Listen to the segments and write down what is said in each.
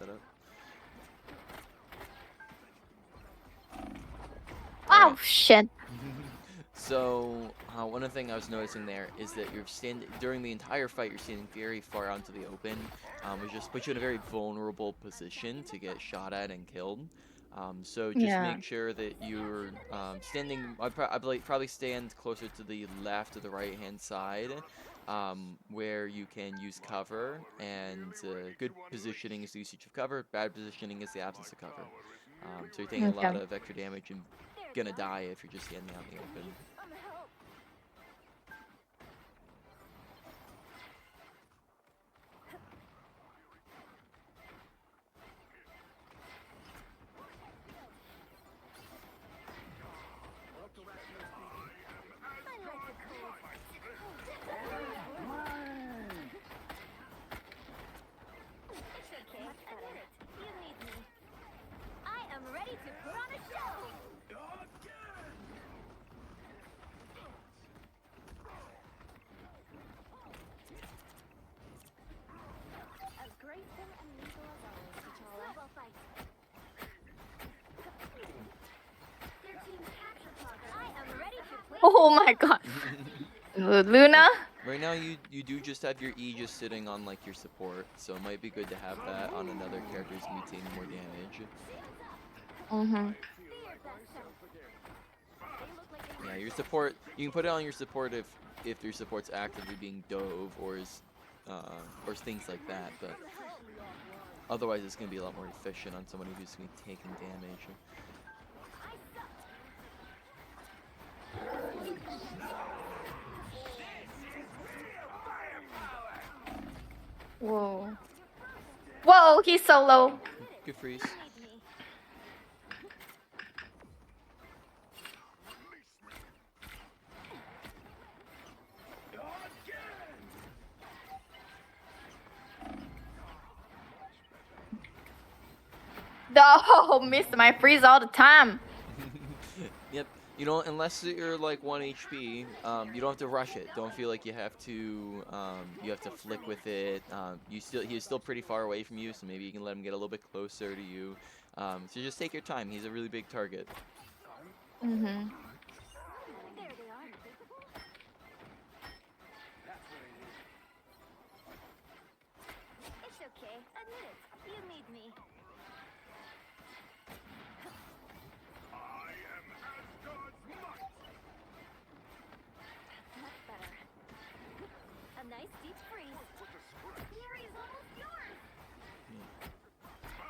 setup. Oh Alright. shit. So, one other thing I was noticing there is that you're standing during the entire fight. You're standing very far out into the open, which just puts you in a very vulnerable position to get shot at and killed. So just Yeah. make sure that you're standing. Probably stand closer to the left or the right hand side, where you can use cover. And good positioning is the usage of cover. Bad positioning is the absence of cover. So you're taking a lot Okay. of extra damage and gonna die if you're just standing out in the open. Oh my god. Luna? Right now, you do just have your E just sitting on like your support, so it might be good to have that on another character who's gonna be taking more damage. Mm-hmm. Yeah, your support. You can put it on your support if your support's actively being dove or things like that, but otherwise it's gonna be a lot more efficient on somebody who's gonna be taking damage. Whoa. Whoa, he's so low. Good freeze. Oh, miss my freeze all the time. Yep. You know, unless you're like 1 HP, you don't have to rush it. Don't feel like you have to flick with it. He's still pretty far away from you, so maybe you can let him get a little bit closer to you. So just take your time. He's a really big target. Mm-hmm.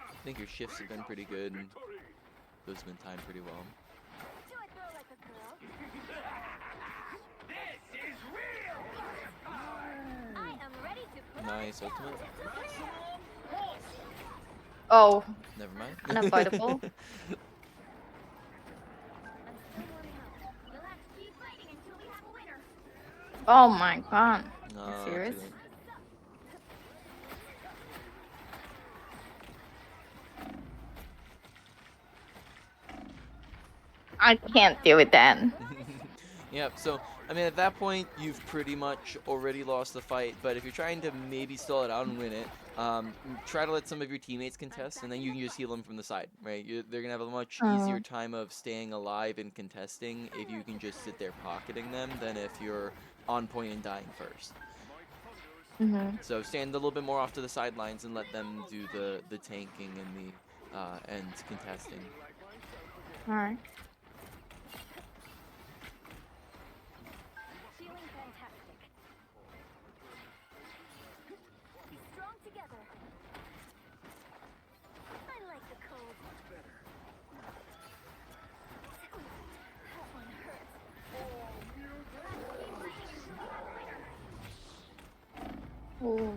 I think your shifts have been pretty good, and those have been timed pretty well. Nice ultimate. Oh, Never mind. unavoidable. Oh my god. You serious? Too late. I can't deal with that. Yep, so, I mean, at that point, you've pretty much already lost the fight, but if you're trying to maybe stall it out and win it, try to let some of your teammates contest, and then you can just heal them from the side, right? They're going to have a much easier time of staying alive and contesting if you can just sit there pocketing them than if you're on point and dying first. Mm-hmm. So stand a little bit more off to the sidelines and let them do the tanking and and contesting. Alright. Oh.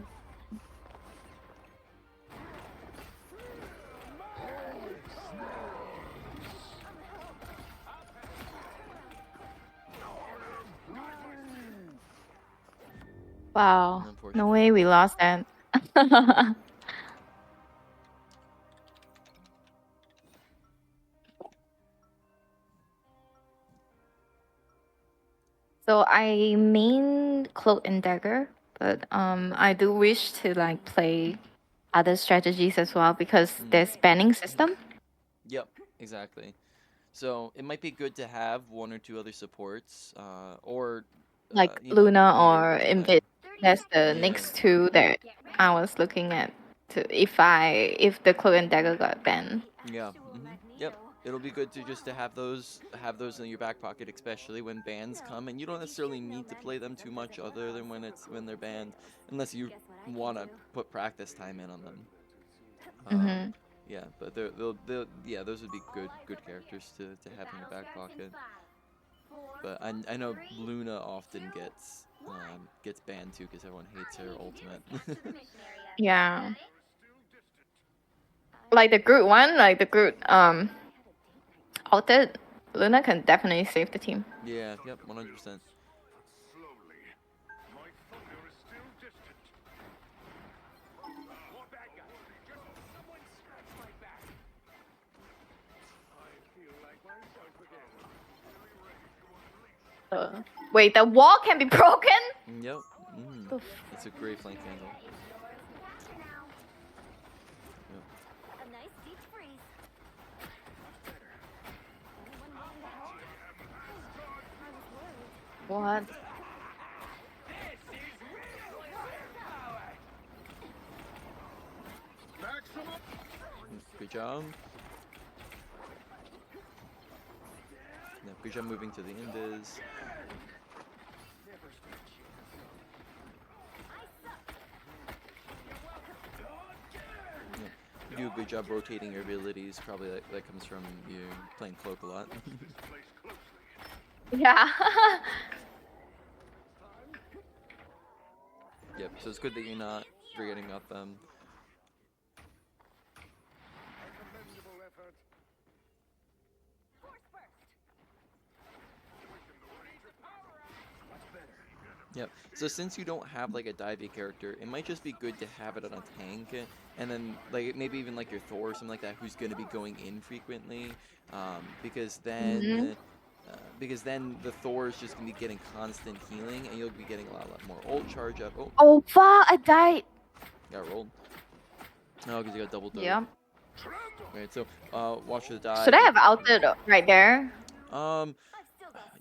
Wow. No Unfortunate. way we lost that. So I main Cloak and Dagger, but I do wish to like play other strategies as well because there's banning system. Yep, exactly. So it might be good to have one or two other supports, or Like you know, Luna be able or to Invid. then, That's the yeah, next two that I was looking at. To if the Cloak and Dagger got banned. yeah, yep. It'll be good to just to have those in your back pocket, especially when bans come, and you don't necessarily need to play them too much, other than when they're banned, unless you want to put practice time in on them. Mm-hmm. Yeah, but yeah, those would be good characters to have in your back pocket. But I know Luna often gets banned too because everyone hates her ultimate. Yeah. Like the Groot one, like the Groot ulted, Luna can definitely save the team. Yeah, yep, 100%. Wait, the wall can be broken? Yep. It's a great flank handle. Yep. What? Good job. Yeah, good job moving to the invis. Yeah. You do a good job rotating your abilities. Probably that comes from you playing Cloak a lot. Yeah. Yep, so it's good that you're not forgetting about them. Yep. So since you don't have like a divey character, it might just be good to have it on a tank, and then like maybe even like your Thor or something like that, who's going to be going in frequently, because Mhm. then the Thor is just going to be getting constant healing, and you'll be getting a lot more ult charge up. Oh, Oh fuck! I died. got rolled. Oh, because you got double dope. Yep. Right. So watch for the Should dive. I have ulted right there? Um,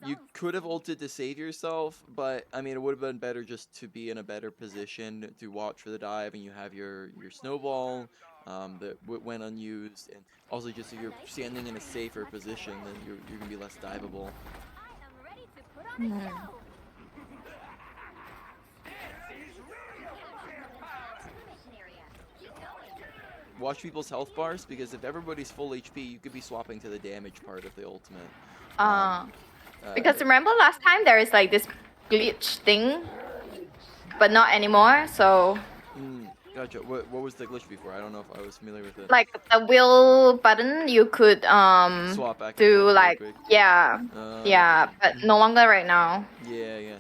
you could have ulted to save yourself, but I mean, it would have been better just to be in a better position to watch for the dive, and you have your snowball that went unused, and also just if you're standing in a safer position, then you're gonna be less diveable. Hmm. Watch people's health bars, because if everybody's full HP, you could be swapping to the damage part of the ultimate. Uh, Uh, because remember last time there is like this glitch thing, but not anymore. So Gotcha. What was the glitch before? I don't know if I was familiar with it. like the wheel button, you could Swap back and do forth really like quick. yeah, yeah, Gotcha. but no longer right now. Yeah, yeah.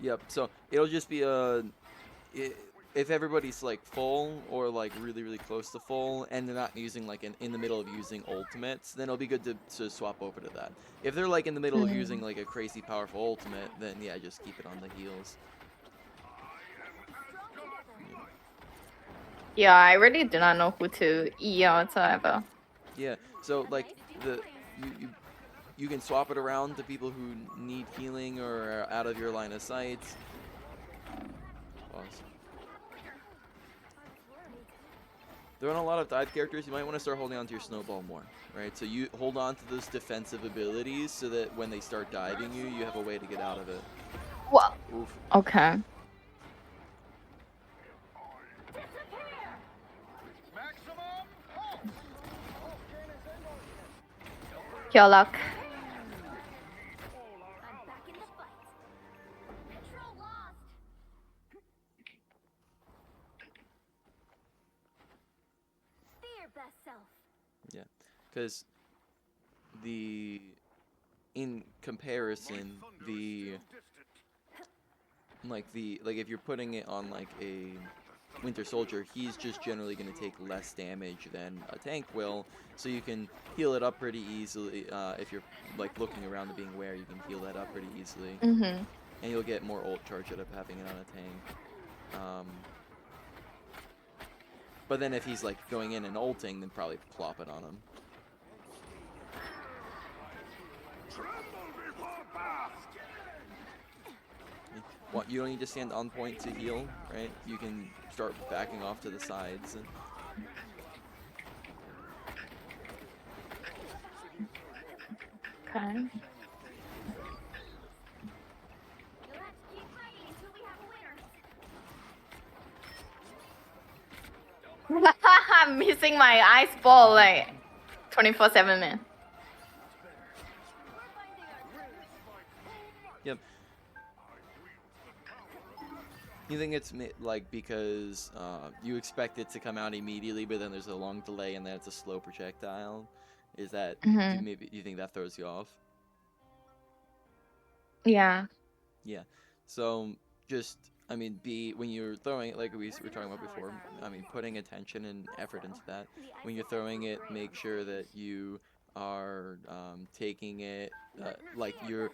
Yep. So it'll just be if everybody's like full or like really close to full, and they're not using like in the middle of using ultimates, then it'll be good to swap over to that. If they're like in the middle of using like a crazy powerful ultimate, then yeah, just keep it on the heels. Yeah, I really do not know who to E or whatsoever. Yeah. So like you can swap it around to people who need healing or are out of your line of sight. Pause. There are a lot of dive characters. You might want to start holding on to your snowball more, right? So you hold on to those defensive abilities so that when they start diving you, you have a way to get out of it. Well, Oof. okay. Your luck. Yeah, because in comparison, like if you're putting it on like a Winter Soldier, he's just generally going to take less damage than a tank will, so you can heal it up pretty easily. If you're like looking around and being aware, you can heal that up pretty easily, and you'll get more ult charge out of having it on a tank. But then if he's like going in and ulting, then probably plop it on him. What, you don't need to stand on point to heal, right? You can start backing off to the sides. And Okay. I'm missing my ice ball like 24/7, man. yep. You think it's like because you expect it to come out immediately, but then there's a long delay and then it's a slow projectile? Is that maybe you think that throws you off? Yeah. Yeah. So just I mean, when you're throwing it, like we were talking about before, I mean, putting attention and effort into that. When you're throwing it, make sure that you are taking it like you're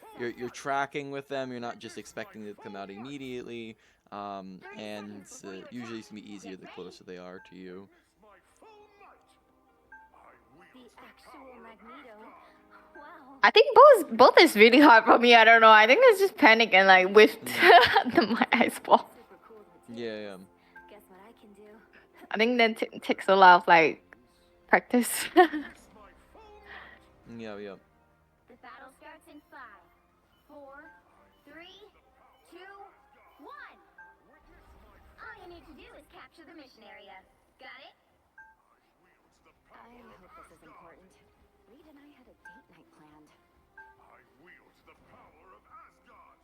tracking with them. You're not just expecting it to come out immediately. And usually it's gonna be easier the closer they are to you. I think both is really hard for me. I don't know. I think it's just panic and like with my ice ball. Yeah. I think that takes a lot of like practice. Yeah. The battle starts in 5, 4, 3, 2, 1. All you need to do is capture the mission area. Got it? I hope this is important. Reed and I had a date night planned. I wield the power of Asgard.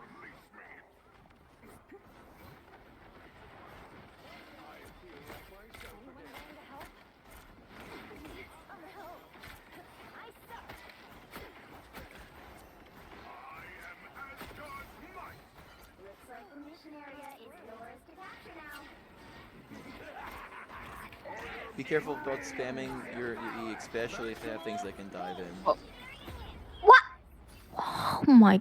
Release me. Anyone willing to help? Need some help. I suck. I am Asgard's might. Looks like the mission area is yours to capture now. Be careful about spamming your E, especially if they have things that can dive in. What? Oh my.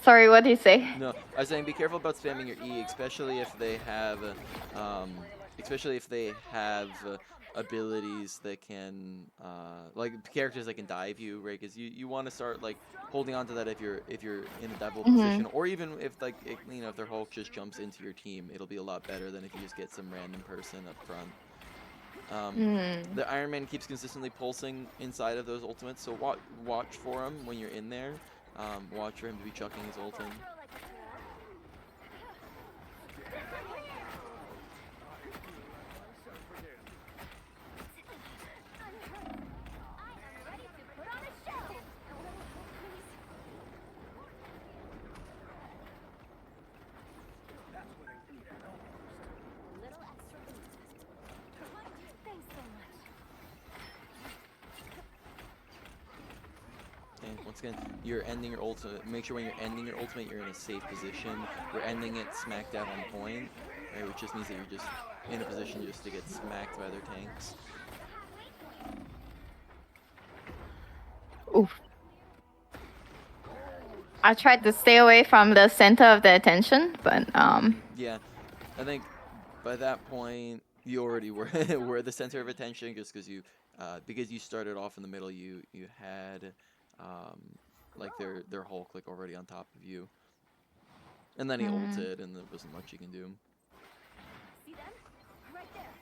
Sorry, what did you say? No, I was saying be careful about spamming your E, especially if they have, abilities that can, like characters that can dive you, right? Because you want to start like holding on to that if you're in a diveable position, or even if like if their Hulk just jumps into your team, it'll be a lot better than if you just get some random person up front. The Iron Man keeps consistently pulsing inside of those ultimates, so watch for him when you're in there. Watch for him to be chucking his ult in. Once again, you're ending your ultimate. Make sure when you're ending your ultimate, you're in a safe position. You're ending it smack dab on point, right? Which just means that you're just in a position just to get smacked by their tanks. Oof. I tried to stay away from the center of the attention, but Yeah, I think by that point you already were were the center of attention, just because you started off in the middle. You had like their Hulk like already on top of you, and then he ulted, and there wasn't much you can do. See them? Right there.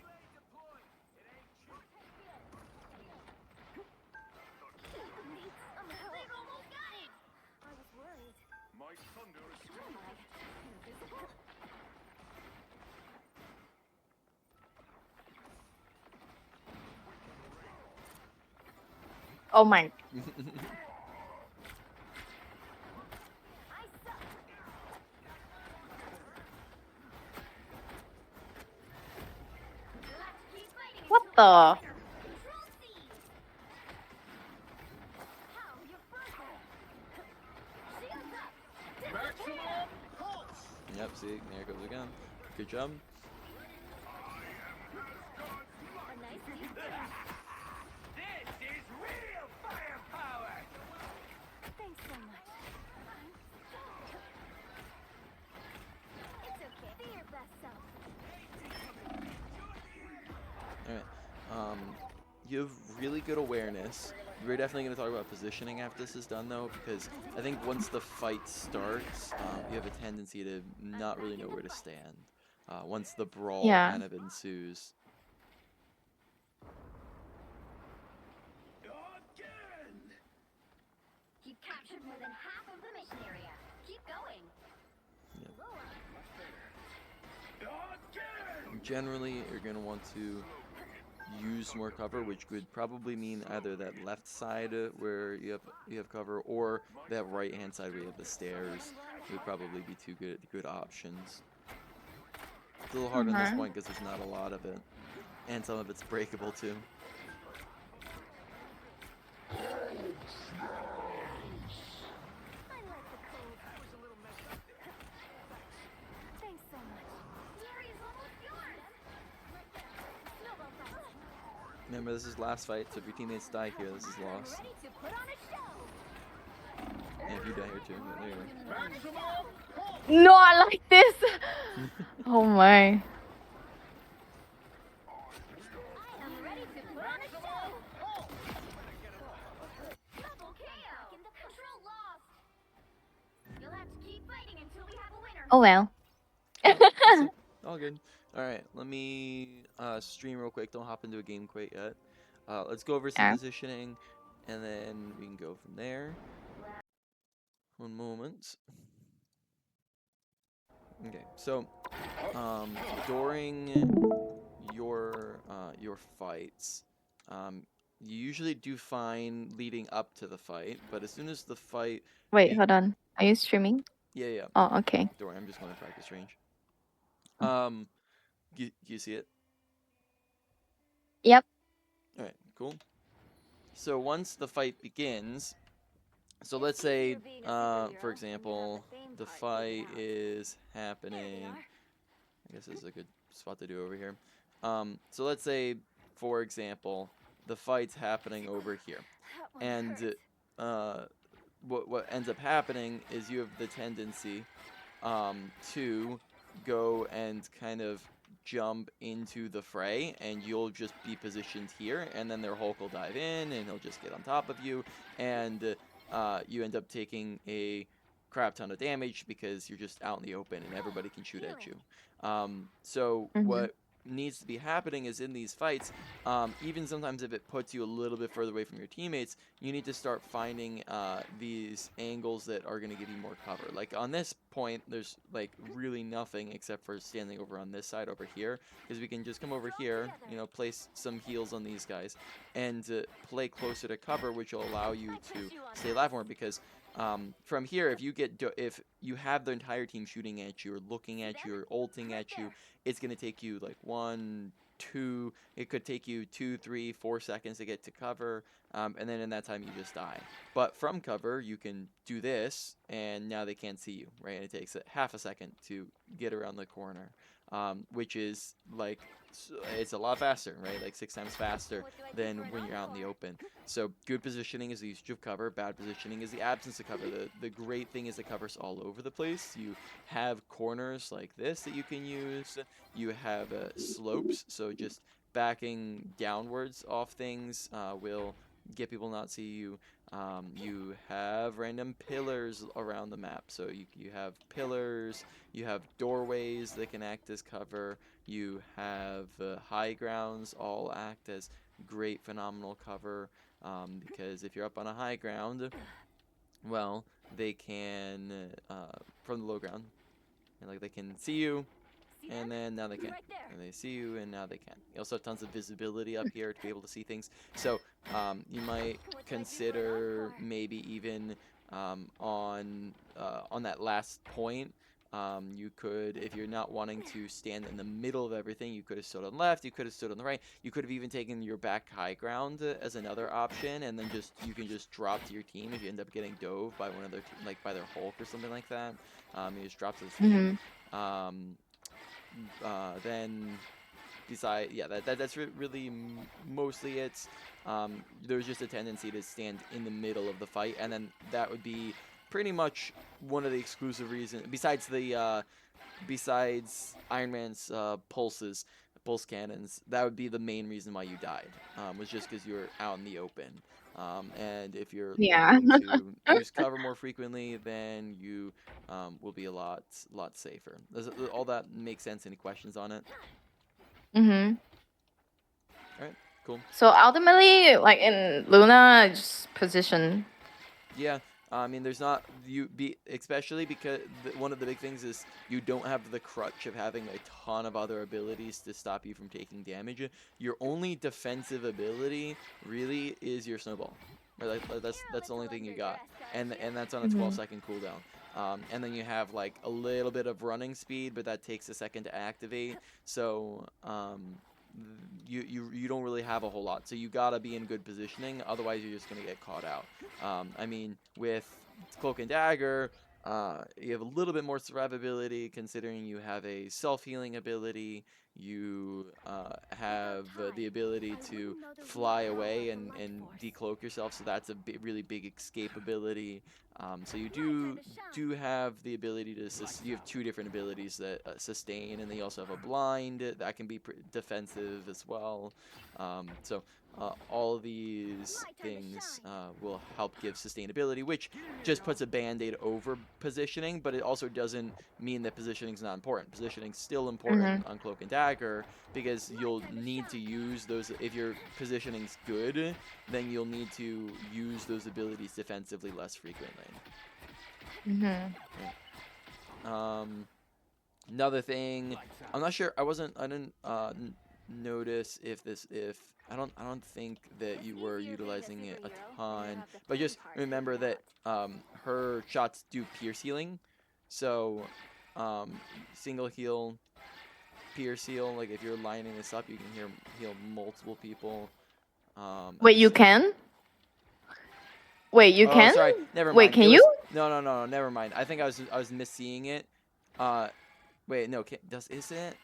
They've almost got it. I was worried. My thunder is Who am I? Invisible? oh my. I suck. Let's keep fighting. What the? Control C. How you first? Shields up. Yep, see, there it goes again. Good job. A nice deep This is real firepower. Thanks so much. It's okay. Be your best You have really good awareness. We're definitely going to talk about positioning after this is done, though, because I think once the fight starts, you have a tendency to not really know where to stand. Once the brawl Yeah. kind of ensues. Again! You've captured more than half of the mission area. Keep going. Again! Generally, you're going to want to use more cover, which could probably mean either that left side where you have cover, or that right hand side where you have the stairs. Would probably be two good options. It's a little hard on this point because there's not a lot of it, and some of it's breakable too. I like the code. Was a little messed up there. Thanks so much. The area's almost yours. Snowball fight. Remember, this is last fight, so if your teammates die here, this is lost. Ready to put on a show. And if you die here too, yeah, there you go. Maximum! No, I like this. Oh my. I am ready to put on a show. Double KO. Control lost. You'll have to keep fighting until we have a winner. Oh well. That's it. All good. All right, let me stream real quick. Don't hop into a game quite yet. Let's go over some Yeah. positioning, and then we can go from there. One moment. Okay, so during your fights, you usually do fine leading up to the fight, but as soon as the fight, Wait, hold on. Are you streaming? yeah, Oh, okay. don't worry, I'm just going to practice range. Oh. You see it? Yep. All right, cool. So once the fight begins, so let's say, for example, the fight is happening. I guess this is a good spot to do over here. So let's say, for example, the fight's happening over here, and what ends up happening is you have the tendency to go and kind of jump into the fray, and you'll just be positioned here, and then their Hulk will dive in, and he'll just get on top of you, and you end up taking a crap ton of damage because you're just out in the open and everybody can shoot at you. So what needs to be happening is in these fights, even sometimes if it puts you a little bit further away from your teammates, you need to start finding these angles that are going to give you more cover. Like on this point, there's like really nothing except for standing over on this side over here, because we can just come over here, you know, place some heals on these guys, and play closer to cover, which will allow you to stay alive more, because from here, if you have the entire team shooting at you or looking at you or ulting at you, it's going to take you like 1, 2, it could take you 2, 3, 4 seconds to get to cover, and then in that time you just die. But from cover, you can do this, and now they can't see you, right? And it takes half a second to get around the corner, which is like, it's a lot faster, right? Like 6 times faster than when you're out in the open. So good positioning is the usage of cover. Bad positioning is the absence of cover. The great thing is the cover's all over the place. You have corners like this that you can use. You have slopes, so just backing downwards off things will get people not see you. You have random pillars around the map, so you have pillars, you have doorways that can act as cover, you have high grounds, all act as great phenomenal cover, because if you're up on a high ground, well, they can from the low ground, and like they can see you, and then now they can. And they see you, and now they can. You also have tons of visibility up here to be able to see things. So you might consider maybe even on that last point, you could, if you're not wanting to stand in the middle of everything, you could have stood on the left, you could have stood on the right, you could have even taken your back high ground as another option, and then you can just drop to your team if you end up getting dove by one of their, like by their Hulk or something like that. You just drop to the team. Then that's really mostly it. There's just a tendency to stand in the middle of the fight, and then that would be pretty much one of the exclusive reasons, besides Iron Man's pulses. pulse cannons, that would be the main reason why you died. Was just because you're out in the open. And if you're Yeah. looking to use cover more frequently, then you will be a lot safer. Does all that make sense? Any questions on it? Mm-hmm. All right, cool. So ultimately, like in Luna, just position. Yeah, I mean, there's not especially because one of the big things is you don't have the crutch of having a ton of other abilities to stop you from taking damage. Your only defensive ability really is your snowball. Right, that's the only thing you got, and that's on a Mm-hmm. 12-second cooldown. And then you have like a little bit of running speed, but that takes a second to activate. So you don't really have a whole lot. So you gotta be in good positioning, otherwise you're just gonna get caught out. I mean, with Cloak and Dagger, you have a little bit more survivability considering you have a self-healing ability. You have the ability to fly away and decloak yourself, so that's a really big escape ability. So you do have the ability to you have two different abilities that sustain, and then you also have a blind that can be defensive as well. So all of these things will help give sustainability, which just puts a band-aid over positioning, but it also doesn't mean that positioning is not important. Positioning's still Mm-hmm. important on Cloak and Dagger because you'll need to use those. If your positioning's good, then you'll need to use those abilities defensively less frequently. Mm-hmm. Another thing, I'm not sure. I didn't notice if I don't think that you were utilizing it a ton, but just remember that her shots do pierce healing, so single heal, pierce heal. Like if you're lining this up, you can heal multiple people. At Wait, the you same. can? Wait, you Oh, can? sorry. Never Wait, mind. can It you? was no. Never mind. I think I was misseeing it. Wait, no. Is it?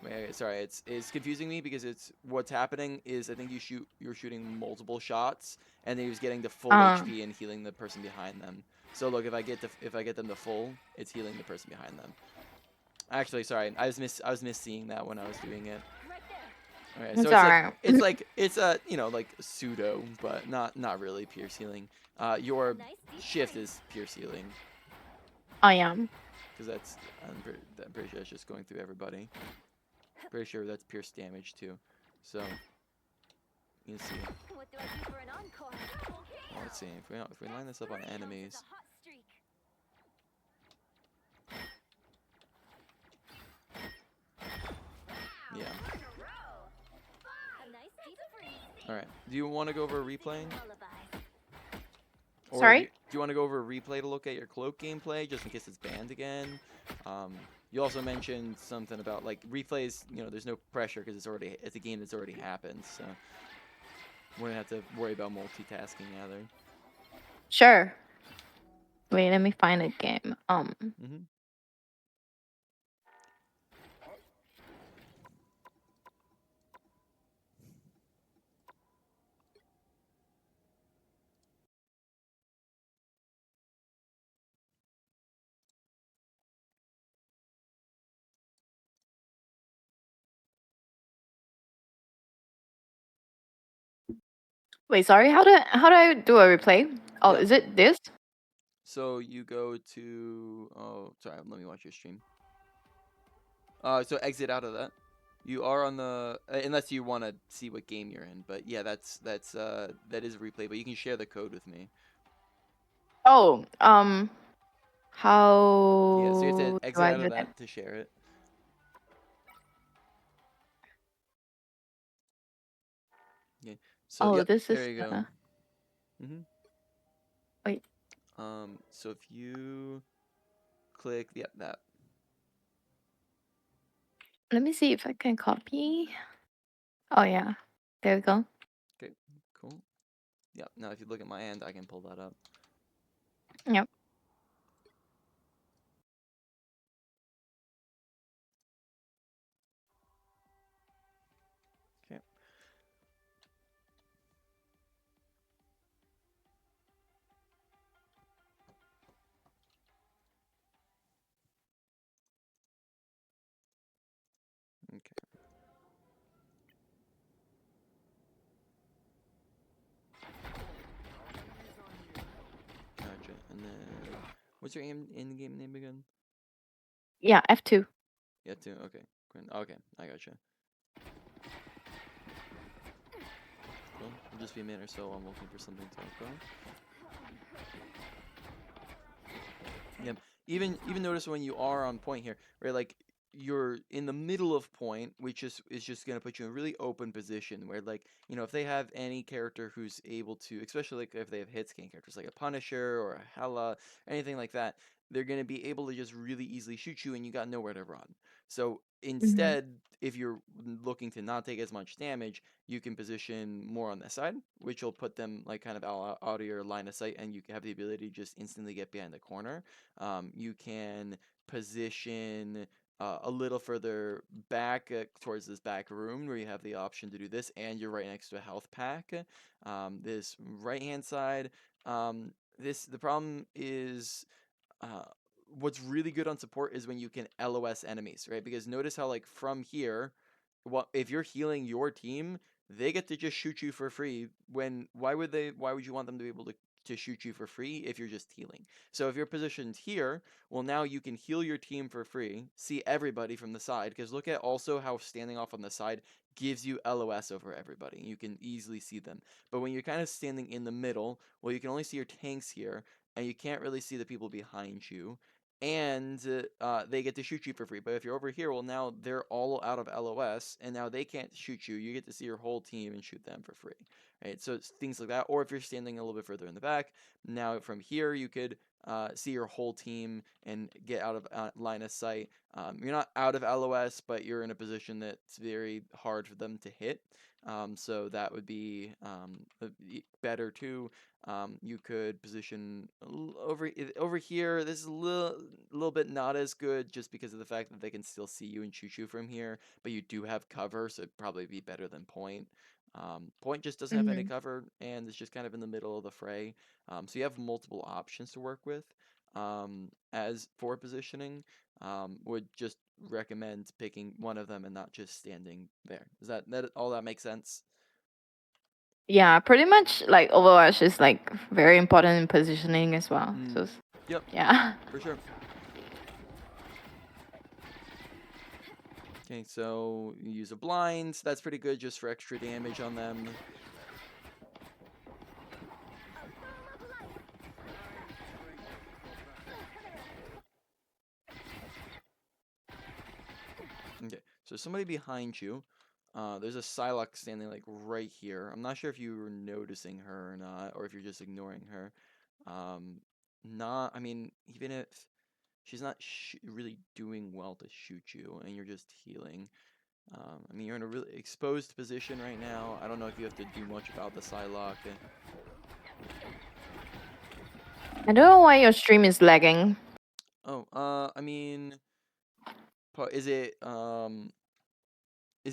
Wait, sorry, it's confusing me because it's what's happening is I think you're shooting multiple shots and then he was getting to full HP and healing the person behind them. So look, if I get them to full, it's healing the person behind them. Actually, sorry, I was misseeing that when I was doing it. Okay, so It's alright. it's a like pseudo, but not really pierce healing. Your shift is pierce healing I am. because I'm pretty sure it's just going through everybody. Pretty sure that's pierce damage too. So you can see. What do I do for an encore? Well, let's see if we line this up on enemies. Yeah. All right. Do you want to go over replaying? Or Sorry? do you want to go over a replay to look at your cloak gameplay just in case it's banned again? You also mentioned something about like replays. There's no pressure because it's a game that's already happened, so we don't have to worry about multitasking either. Sure. Wait, let me find a game. Mm-hmm. Wait, sorry. How do I do a replay? Oh, Yep. is it this? So you go to sorry, let me watch your stream. So exit out of that. You are on the unless you want to see what game you're in, but yeah, that is a replay. But you can share the code with me. Oh, Yeah, so you have to how do exit I out do of that? that to share it. Okay. So Oh, yep, this is there you go. Mhm. wait. So if you click that. Let me see if I can copy. Oh yeah, there we go. Okay, cool. Yep. Now if you look at my end, I can pull that up. Yep. Okay. Okay. What's your in-game name again? Yeah, F2. Yeah, two. Okay. Okay, I gotcha. Cool. I'll just be a minute or so. I'm looking for something to talk about. Yep. Even notice when you are on point here, right? Like you're in the middle of point, which is just gonna put you in a really open position where like, if they have any character who's able to, especially like if they have hit scan characters like a Punisher or a Hela, anything like that, they're gonna be able to just really easily shoot you and you got nowhere to run. So Mm-hmm. instead, if you're looking to not take as much damage, you can position more on this side, which will put them like kind of out of your line of sight, and you have the ability to just instantly get behind the corner. You can position a little further back towards this back room where you have the option to do this, and you're right next to a health pack. This right hand side, the problem is uh, what's really good on support is when you can LOS enemies, right? Because notice how like from here, if you're healing your team, they get to just shoot you for free. Why would you want them to be able to shoot you for free if you're just healing? So if you're positioned here, well now you can heal your team for free, see everybody from the side, because look at also how standing off on the side gives you LOS over everybody. You can easily see them. But when you're kind of standing in the middle, well you can only see your tanks here, and you can't really see the people behind you, and they get to shoot you for free. But if you're over here, well, now they're all out of LOS, and now they can't shoot you. You get to see your whole team and shoot them for free, right? So it's things like that. Or if you're standing a little bit further in the back, now from here you could see your whole team and get out of line of sight. You're not out of LOS, but you're in a position that's very hard for them to hit. So that would be better too. You could position over here. This is a little bit not as good just because of the fact that they can still see you and shoot you from here, but you do have cover, so it'd probably be better than point. Point just doesn't have any Mm-hmm. cover, and it's just kind of in the middle of the fray. So you have multiple options to work with. As for positioning, would just recommend picking one of them and not just standing there. Does that all that make sense? Yeah, pretty much like Overwatch is like very important in positioning as well. Mm, So yep, yeah. for sure. Okay, so you use a blind. That's pretty good just for extra damage on them. Okay, so somebody behind you. There's a Psylocke standing like right here. I'm not sure if you were noticing her or not, or if you're just ignoring her. Um, I mean, even if she's not really doing well to shoot you, and you're just healing. I mean, you're in a really exposed position right now. I don't know if you have to do much about the Psylocke. I don't know why your stream is lagging. Oh, I mean, is it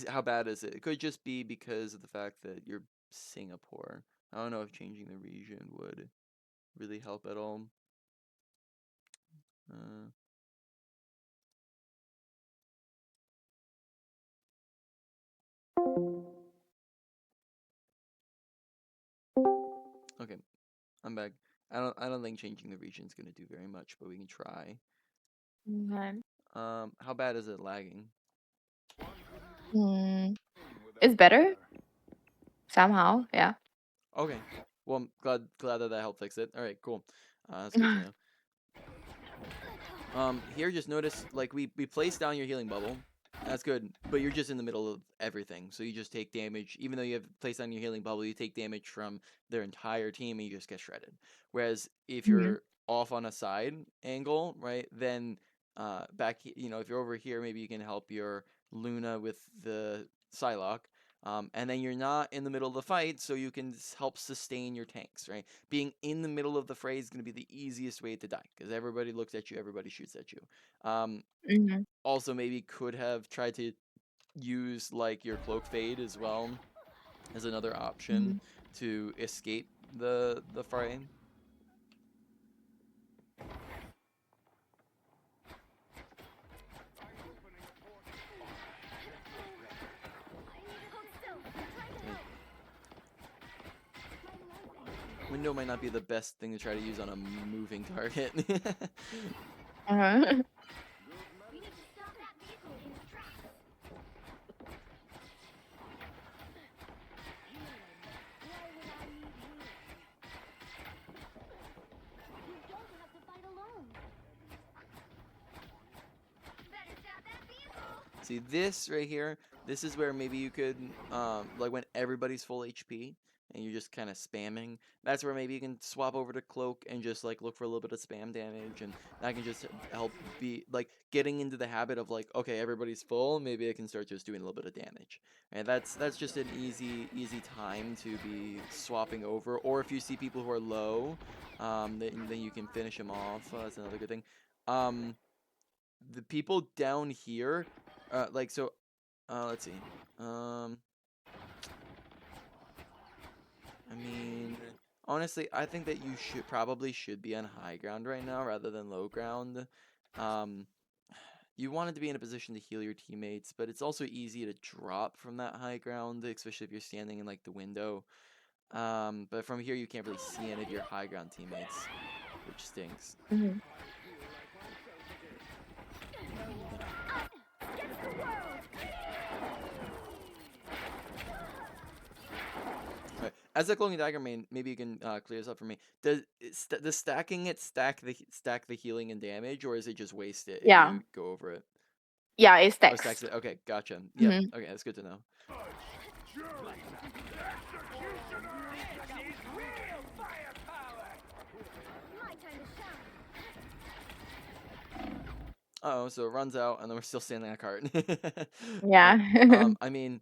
how bad is it? It could just be because of the fact that you're Singapore. I don't know if changing the region would really help at all. Uh, okay, I'm back. I don't think changing the region is gonna do very much, but we can try. Okay. How bad is it lagging? Hmm. It's better somehow. Yeah. Okay. Well, I'm glad that helped fix it. All right, cool. That's good to know. Here, just notice, like, we placed down your healing bubble. That's good, but you're just in the middle of everything, so you just take damage. Even though you have placed down your healing bubble, you take damage from their entire team, and you just get shredded. Whereas if Mhm. you're off on a side angle, right, then if you're over here, maybe you can help your Luna with the Psylocke. And then you're not in the middle of the fight, so you can help sustain your tanks, right? Being in the middle of the fray is going to be the easiest way to die because everybody looks at you, everybody shoots at you. Mhm. Also, maybe could have tried to use like your cloak fade as well as another option Mhm. to escape the fray. Okay. Window might not be the best thing to try to use on a moving target. Uh-huh. You need to stop that vehicle in its tracks. You don't have to fight alone. Better stop that vehicle. See this right here, this is where maybe you could like when everybody's full HP and you're just kind of spamming, that's where maybe you can swap over to Cloak and just like look for a little bit of spam damage, and that can just help be like getting into the habit of like, okay, everybody's full, maybe I can start just doing a little bit of damage. And that's just an easy time to be swapping over. Or if you see people who are low, then you can finish them off. That's another good thing. Um, the people down here, like so, let's see. I mean, honestly, I think that you should be on high ground right now rather than low ground. Um, you wanted to be in a position to heal your teammates, but it's also easy to drop from that high ground, especially if you're standing in like the window. But from here you can't really see any of your high ground teammates, which stinks. Mhm. Against the world. Right. As a Cloak and Dagger main, maybe you can clear this up for me. Does stacking it stack the healing and damage, or is it just waste it if Yeah. you go over it? Yeah, it Oh, stacks. stacks it. Okay, gotcha. Yep. Mhm. Okay, that's good to know. My time to shine. Oh, so it runs out, and then we're still standing on a cart. Yeah. Right. I mean,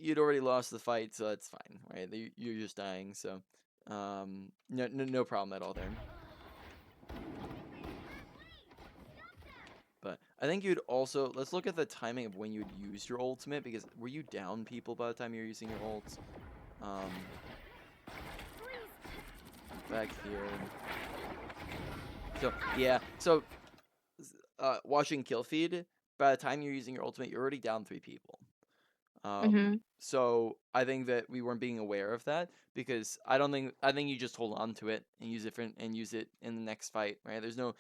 you'd already lost the fight, so that's fine, right? You're just dying, so no problem at all there. But I think you'd also, let's look at the timing of when you'd use your ultimate, because were you down people by the time you were using your ults? Back here. So yeah, so watching kill feed, by the time you're using your ultimate, you're already down 3 people. Mhm. So I think that we weren't being aware of that, because I think you just hold on to it and use it in the next fight, right? There's no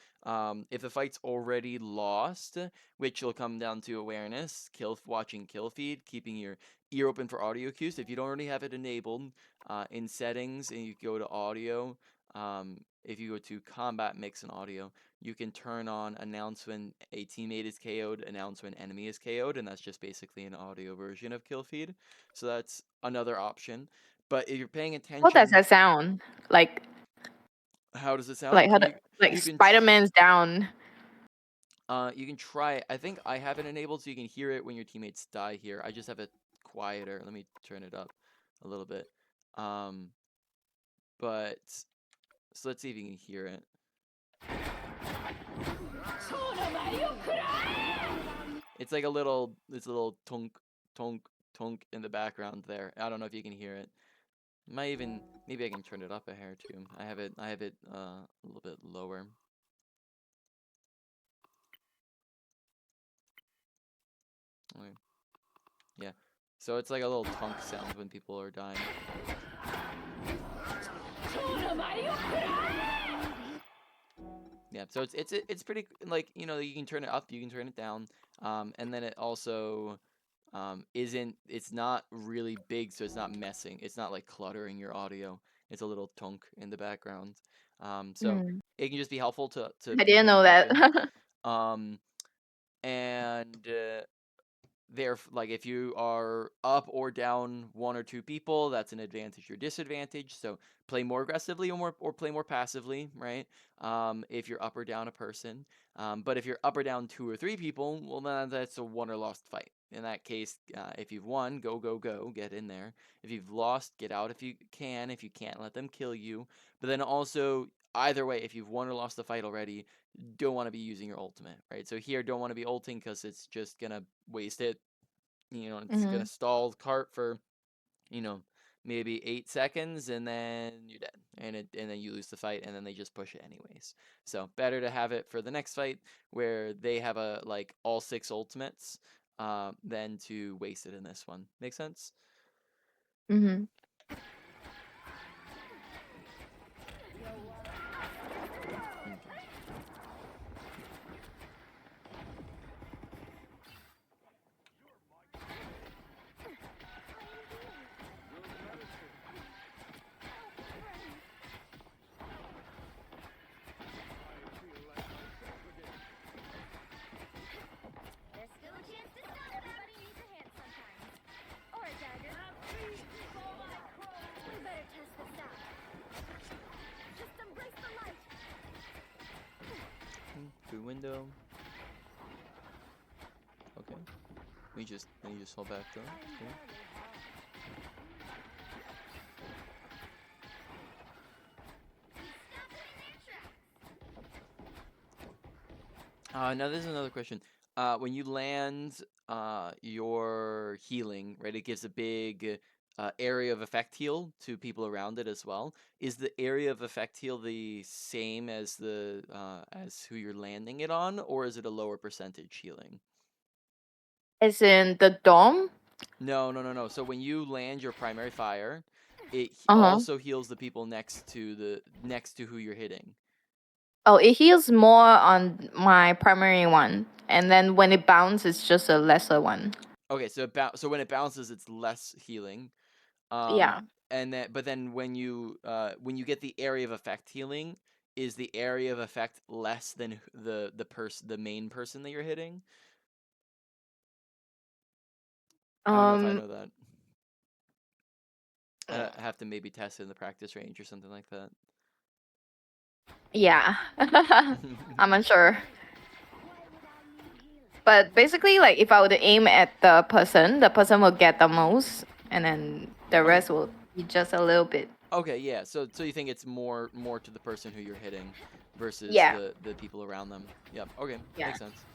if the fight's already lost, which will come down to awareness, watching kill feed, keeping your ear open for audio cues. If you don't already have it enabled, in settings and you go to audio, if you go to combat mix and audio, you can turn on announce when a teammate is KO'd, announce when enemy is KO'd, and that's just basically an audio version of kill feed. So that's another option. But if you're paying What does attention, that sound? how does it sound? Like how the, like You can Spider-Man's down. you can try it. I think I have it enabled so you can hear it when your teammates die here. I just have it quieter. Let me turn it up a little bit. But so let's see if you can hear it. It's like it's a little tonk, tonk, tonk in the background there. I don't know if you can hear it. Maybe I can turn it up a hair too. I have it a little bit lower. Okay. Yeah. So it's like a little tonk sound when people are dying. Yeah, so it's pretty, like, you can turn it up, you can turn it down, and then it also it's not really big, so it's not messing, it's not like cluttering your audio. It's a little tonk in the background, so Mm. it can just be helpful to I be didn't paying know that. attention. And there, like, if you are up or down 1 or 2 people, that's an advantage or disadvantage. So play more aggressively or play more passively, right? If you're up or down a person. But if you're up or down 2 or 3 people, well, then that's a won or lost fight. In that case, if you've won, go, get in there. If you've lost, get out if you can. If you can't, let them kill you. But then also, either way, if you've won or lost the fight already, don't want to be using your ultimate, right? So here, don't want to be ulting because it's just gonna waste it. It's gonna Mhm. stall cart for, you know, maybe 8 seconds, and then you're dead, and then you lose the fight, and then they just push it anyways. So better to have it for the next fight where they have like all 6 ultimates, than to waste it in this one. Make sense? Mhm. window. Okay. Let me just fall back though. Okay. Now there's another question. When you land your healing, right, it gives a big area of effect heal to people around it as well. Is the area of effect heal the same as the as who you're landing it on, or is it a lower percentage healing? As in the dome? No, no, no, no. So when you land your primary fire, it Uh-huh. also heals the people next to who you're hitting. Oh, it heals more on my primary one. And then when it bounces, it's just a lesser one. Okay, so so when it bounces, it's less healing. Yeah. And then when you get the area of effect healing, is the area of effect less than the main person that you're hitting? I don't know if I Um, know that. I have to maybe test it in the practice range or something like that. yeah. I'm unsure. But basically, like, if I were to aim at the person will get the most, and then the Okay. rest will be just a little bit. Okay, yeah. So you think it's more to the person who you're hitting versus Yeah. the people around them. Yep. Okay. Yeah. Makes sense.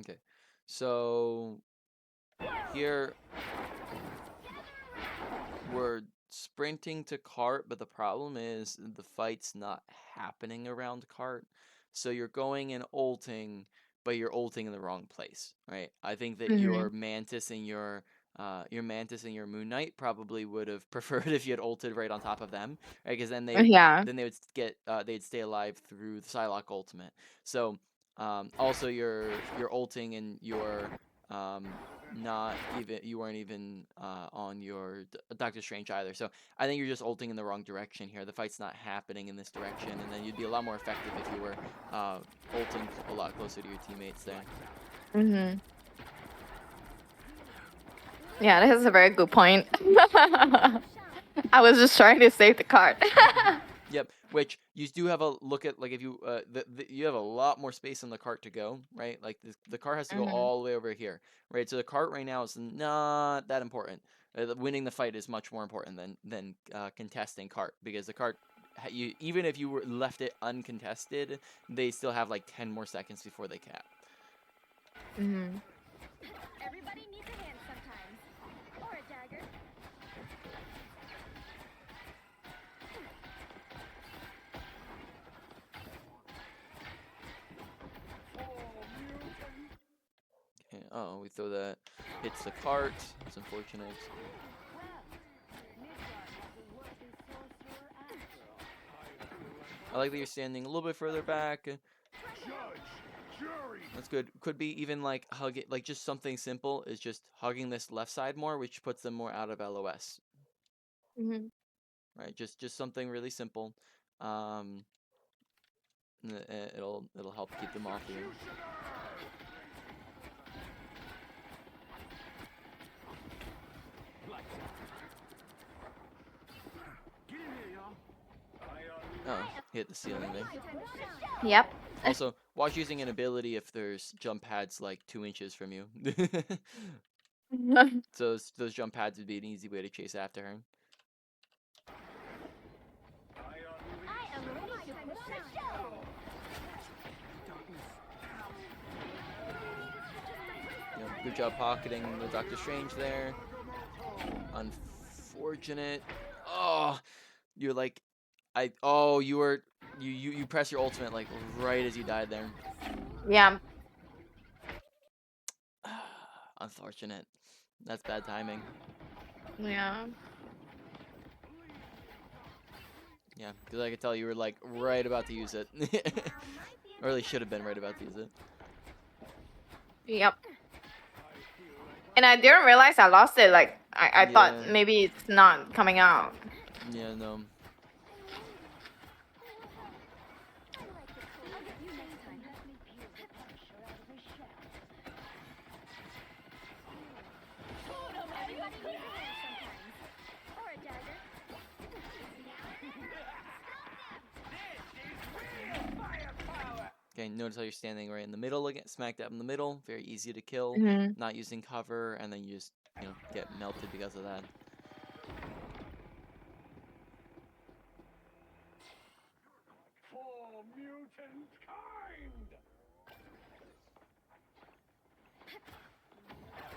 Okay. So here we're sprinting to cart, but the problem is the fight's not happening around cart. So you're going and ulting, but you're ulting in the wrong place, right? I think that Mm-hmm. your mantis and your moon knight probably would have preferred if you had ulted right on top of them, right? Because Yeah. then they would get they'd stay alive through the Psylocke ultimate. So also you're ulting and you're not even you weren't even on your Doctor Strange either. So I think you're just ulting in the wrong direction here. The fight's not happening in this direction, and then you'd be a lot more effective if you were ulting a lot closer to your teammates there. Mm-hmm. Yeah, that is a very good point. I was just trying to save the card. Yep, which you do have a look at, like if you you have a lot more space in the cart to go, right? Like the cart has to go Mhm. all the way over here, right? So the cart right now is not that important. Winning the fight is much more important than contesting cart, because the cart you even if you were left it uncontested, they still have like 10 more seconds before they cap. Mhm. Everybody needs a hand sometimes. Or a dagger. Okay, oh, we throw that, hits the cart. It's unfortunate. I like that you're standing a little bit further back. Judge, jury. That's good. Could be even like hug it, like just something simple is just hugging this left side more, which puts them more out of LOS. Mhm. Right? Just something really simple. Um, it'll help keep them off you. Get in here, y'all. Oh, hit the ceiling there. Yep. Also, watch using an ability if there's jump pads like 2 inches from you. So those jump pads would be an easy way to chase after her. I am ready to put on a show. Good job pocketing the Doctor Strange there. Unfortunate. Oh, you're like, you press your ultimate like right as you died there. Yeah. Unfortunate. That's bad timing. Yeah. Yeah, because I could tell you were like right about to use it. Or at least should have been right about to use it. Yep. And I didn't realize I lost it. Like I thought Yeah. maybe it's not coming out. Yeah, no. Okay, notice how you're standing right in the middle again, smack dab in the middle. Very easy to kill. Mhm. Not using cover, and then you just get melted because of that. For mutant kind!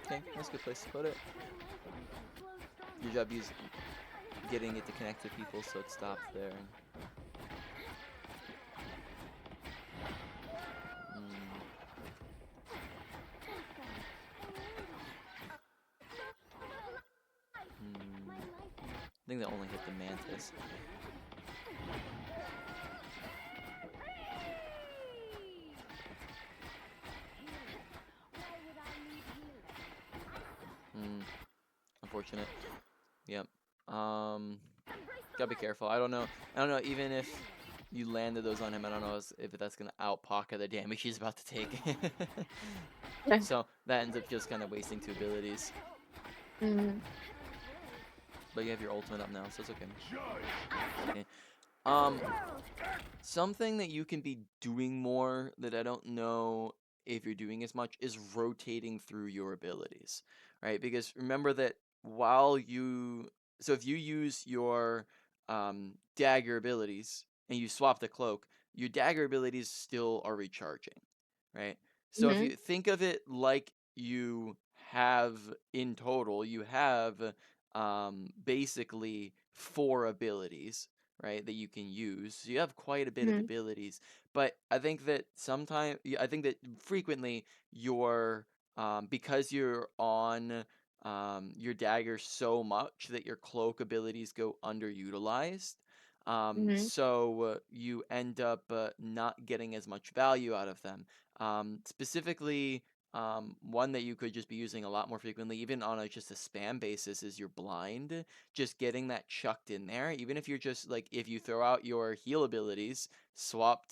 Okay, that's a good place to put it. Your job is getting it to connect to people, so it stops there. I think that only hit the mantis. Unfortunate. Yep. Gotta be careful. I don't know. Even if you landed those on him, I don't know if that's gonna out pocket the damage he's about to take. So that ends up just kind of wasting 2 abilities. Mhm. But you have your ultimate up now, so it's okay. Okay. Something that you can be doing more that I don't know if you're doing as much is rotating through your abilities, right? Because remember that so if you use your dagger abilities and you swap the cloak, your dagger abilities still are recharging, right? So if Mhm. you think of it like you have in total, you have basically 4 abilities, right, that you can use. So you have quite a bit of Mhm. abilities, but I think that frequently your because you're on your dagger so much that your cloak abilities go underutilized. Mhm. So you end up not getting as much value out of them. Specifically, one that you could just be using a lot more frequently, even on just a spam basis, is your blind. Just getting that chucked in there, even if you're just like, if you throw out your heal abilities, swap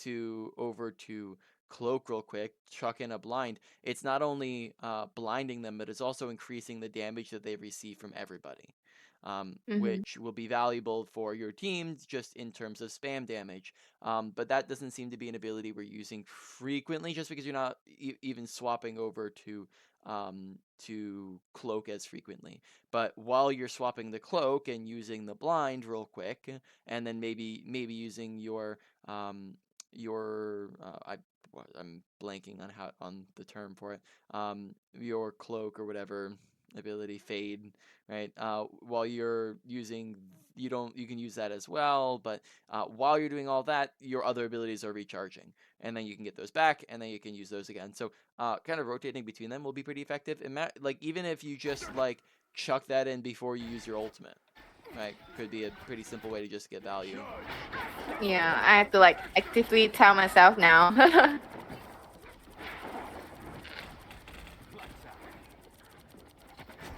over to cloak real quick, chuck in a blind, it's not only blinding them, but it's also increasing the damage that they receive from everybody. Mhm. Which will be valuable for your team just in terms of spam damage. But that doesn't seem to be an ability we're using frequently, just because you're not even swapping over to cloak as frequently. But while you're swapping the cloak and using the blind real quick, and then maybe using I'm blanking on the term for it, your cloak or whatever ability, fade, right? While you're using, you can use that as well, but while you're doing all that, your other abilities are recharging, and then you can get those back, and then you can use those again. So kind of rotating between them will be pretty effective. Like, even if you just like chuck that in before you use your ultimate, right? Could be a pretty simple way to just get value. Yeah, I have to like actively tell myself now.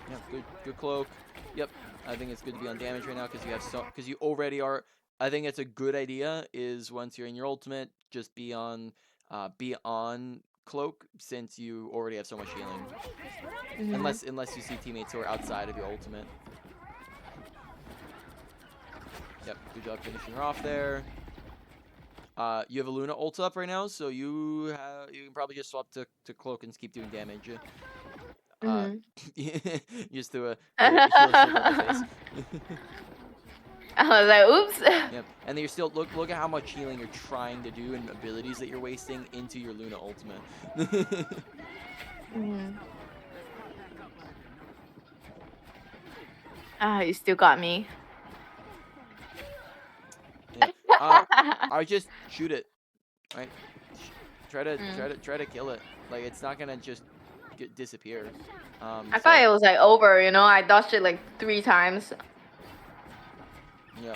Yeah, good cloak. Yep, I think it's good to be on damage right now because you already are. I think it's a good idea is once you're in your ultimate, just be on cloak, since you already have so much healing. Mhm. Unless you see teammates who are outside of your ultimate. Yep, good job finishing her off there. You have a Luna ult up right now, so you can probably just swap to cloak and keep doing damage. Mhm. Just threw a heal shield at the face. I was like, oops. Yep, and then you're still look at how much healing you're trying to do and abilities that you're wasting into your Luna ultimate. Mhm. Ah, you still got me. Yeah. I just shoot it, right? Try to Mm. kill it. Like, it's not gonna just disappear. I thought So it was like over, you know. I dodged it like 3 times. yeah.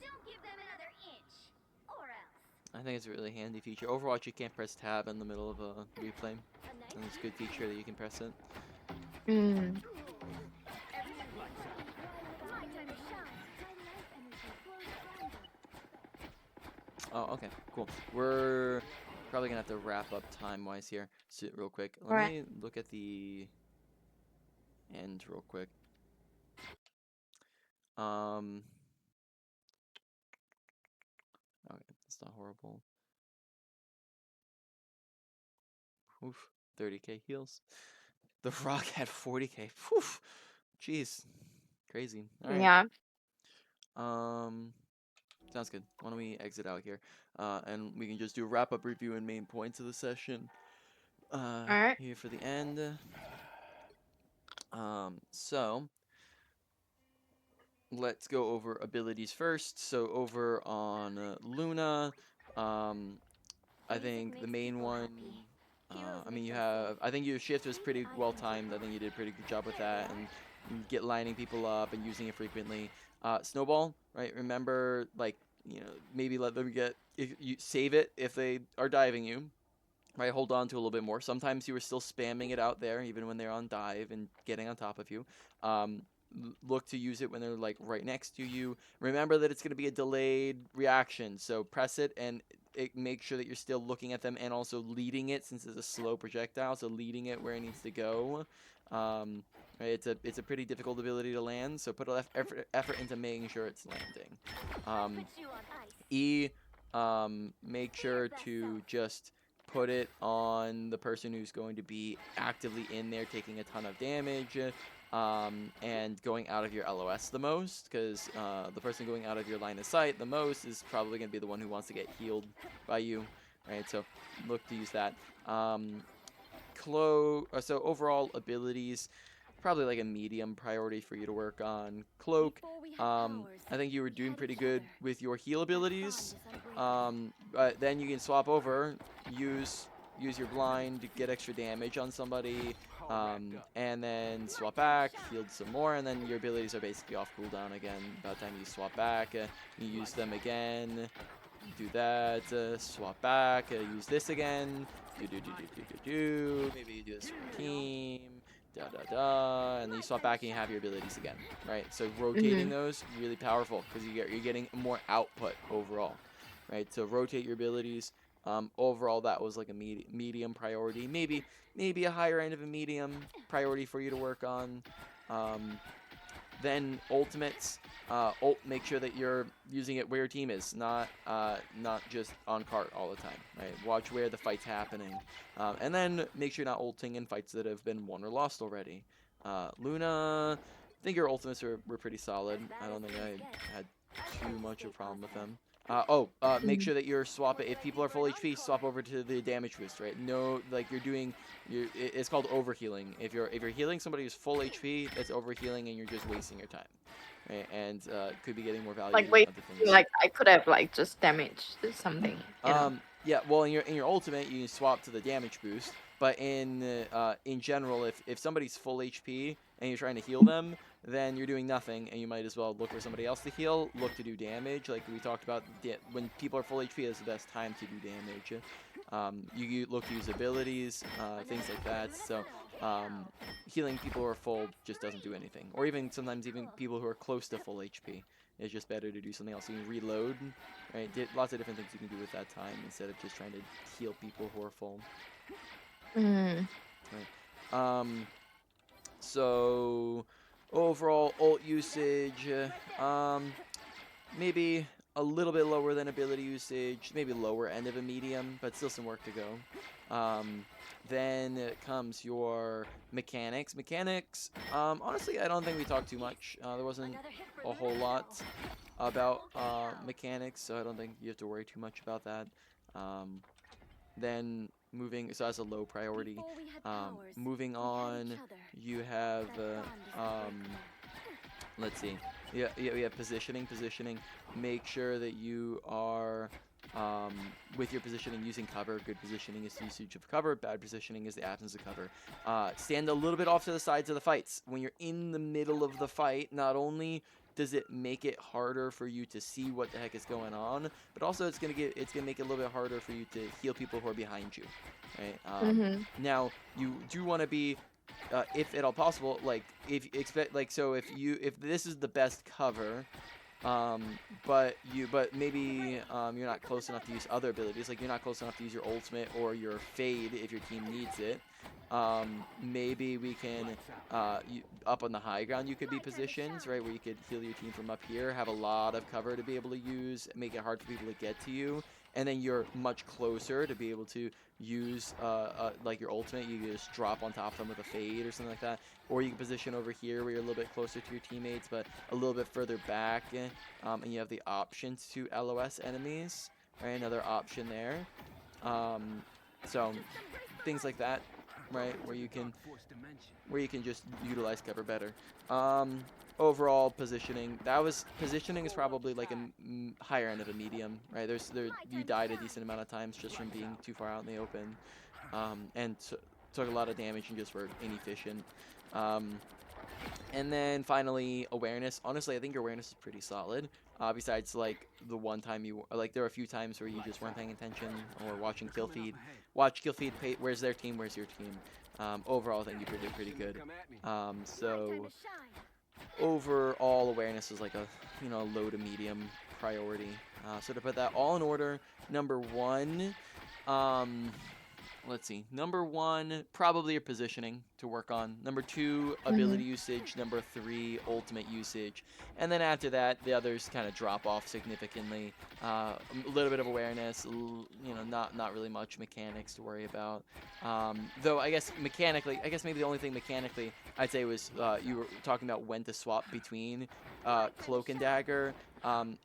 Don't give them another inch, or else. I think it's a really handy feature. Overwatch, you can't press tab in the middle of a replay, and it's a good feature that you can press it. Mm. My time to shine. Oh, okay, cool. We're probably gonna have to wrap up time-wise here. So, real quick, let Alright. me look at the end real quick. Okay, that's not horrible. Oof, 30k heals. The Rock had 40k. Oof, jeez, crazy. All right. Yeah. Sounds good. Why don't we exit out here, and we can just do a wrap-up review and main points of the session. All right. Here for the end. So let's go over abilities first. So over on Luna, I think the main one. I mean, you have. I think your shift was pretty well timed. I think you did a pretty good job with that, and get lining people up and using it frequently. Snowball, right? Remember, like, maybe let them get, if you save it if they are diving you, right? Hold on to a little bit more. Sometimes you were still spamming it out there, even when they're on dive and getting on top of you. Um, Look to use it when they're like right next to you. Remember that it's going to be a delayed reaction, so press it and make sure that you're still looking at them and also leading it, since it's a slow projectile. So leading it where it needs to go. Right, it's a pretty difficult ability to land, so put a lot of effort into making sure it's landing. E, make sure to just put it on the person who's going to be actively in there taking a ton of damage, and going out of your LOS the most, because the person going out of your line of sight the most is probably going to be the one who wants to get healed by you, right? So look to use that. So overall abilities, probably like a medium priority for you to work on. Cloak, I think you were doing pretty good with your heal abilities, but then you can swap over, use your blind to get extra damage on somebody, and then swap back, heal some more, and then your abilities are basically off cooldown again. By the time you swap back, you use them again, do that, swap back, use this again, maybe you do this for your team, and then you swap back and you have your abilities again, right? So rotating Mhm. those, really powerful, because you're getting more output overall, right? So rotate your abilities. Overall, that was like a medium priority, maybe a higher end of a medium priority for you to work on. Then ultimates, make sure that you're using it where your team is, not just on cart all the time, right? Watch where the fight's happening, and then make sure you're not ulting in fights that have been won or lost already. Luna, I think your ultimates were pretty solid. I don't think I had too much of a problem with them. Make Mhm. sure that you're swapping. If people are full HP, swap over to the damage boost, right? No, like you're doing, it's called overhealing. If you're healing somebody who's full HP, that's overhealing, and you're just wasting your time, right? And could be getting more value Like in wait, other things. like I could have like just damaged something, you know. Yeah, well, in your ultimate, you can swap to the damage boost. But in general, if somebody's full HP and you're trying to heal them, then you're doing nothing, and you might as well look for somebody else to heal. Look to do damage, like we talked about. When people are full HP, that's the best time to do damage. You look to use abilities, things like that. So healing people who are full just doesn't do anything, or even sometimes even people who are close to full HP. It's just better to do something else. You can reload, right? Lots of different things you can do with that time instead of just trying to heal people who are full. Mm. Right. So overall ult usage, maybe a little bit lower than ability usage, maybe lower end of a medium, but still some work to go. Then comes your mechanics. Mechanics, honestly, I don't think we talked too much. There wasn't a whole lot about mechanics, so I don't think you have to worry too much about that. Um, then so that's a low priority. Moving on, you have, let's see, yeah, we have positioning. Make sure that you are, with your positioning, using cover. Good positioning is usage of cover. Bad positioning is the absence of cover. Stand a little bit off to the sides of the fights. When you're in the middle of the fight, not only does it make it harder for you to see what the heck is going on, but also it's gonna make it a little bit harder for you to heal people who are behind you, right? Mhm. Now you do want to be, if at all possible, like if this is the best cover, But maybe you're not close enough to use other abilities. Like you're not close enough to use your ultimate or your fade if your team needs it. Maybe we can up on the high ground you could be positioned, right, where you could heal your team from up here, have a lot of cover to be able to use, make it hard for people to get to you, and then you're much closer to be able to use like your ultimate. You can just drop on top of them with a fade or something like that, or you can position over here where you're a little bit closer to your teammates but a little bit further back, and you have the options to LOS enemies, right? Another option there. So things like that, right, where you can just utilize cover better. Overall positioning, positioning is probably like a higher end of a medium, right? You died a decent amount of times just from being too far out in the open, and took a lot of damage and just were inefficient. And then finally, awareness. Honestly, I think your awareness is pretty solid. Besides, like, the one time there were a few times where you just weren't paying attention or watching kill feed. Watch kill feed, where's their team, where's your team. Overall, I think you did pretty good. So, overall awareness is like a, low to medium priority. So to put that all in order, number one, let's see. Number one, probably your positioning to work on. Number two, ability usage. Number three, ultimate usage. And then after that, the others kind of drop off significantly. A little bit of awareness, not really much mechanics to worry about. Though I guess maybe the only thing mechanically I'd say was you were talking about when to swap between Cloak and Dagger, and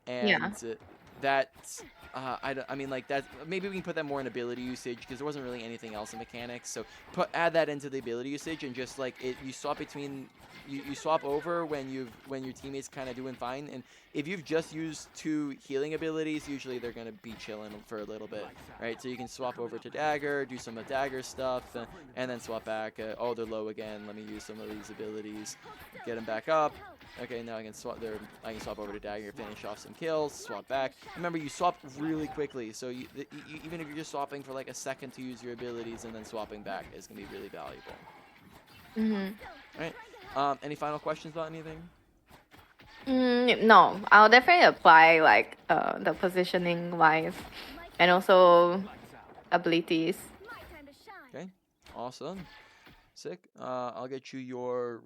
that's I mean, like, that maybe we can put that more in ability usage because there wasn't really anything else in mechanics. So add that into the ability usage and just like you swap between you swap over when your teammates kind of doing fine. And if you've just used 2 healing abilities, usually they're gonna be chilling for a little bit, right? So you can swap over to Dagger, do some of Dagger stuff, and then swap back. Oh, they're low again. Let me use some of these abilities, get them back up. Okay, now I can swap over to Dagger, finish off some kills, swap back. Remember, you swap really quickly, so even if you're just swapping for like a second to use your abilities and then swapping back is going to be really valuable. Alright, any final questions about anything? No, I'll definitely apply like the positioning wise and also abilities. My time to shine. Okay, awesome. Sick. I'll get you your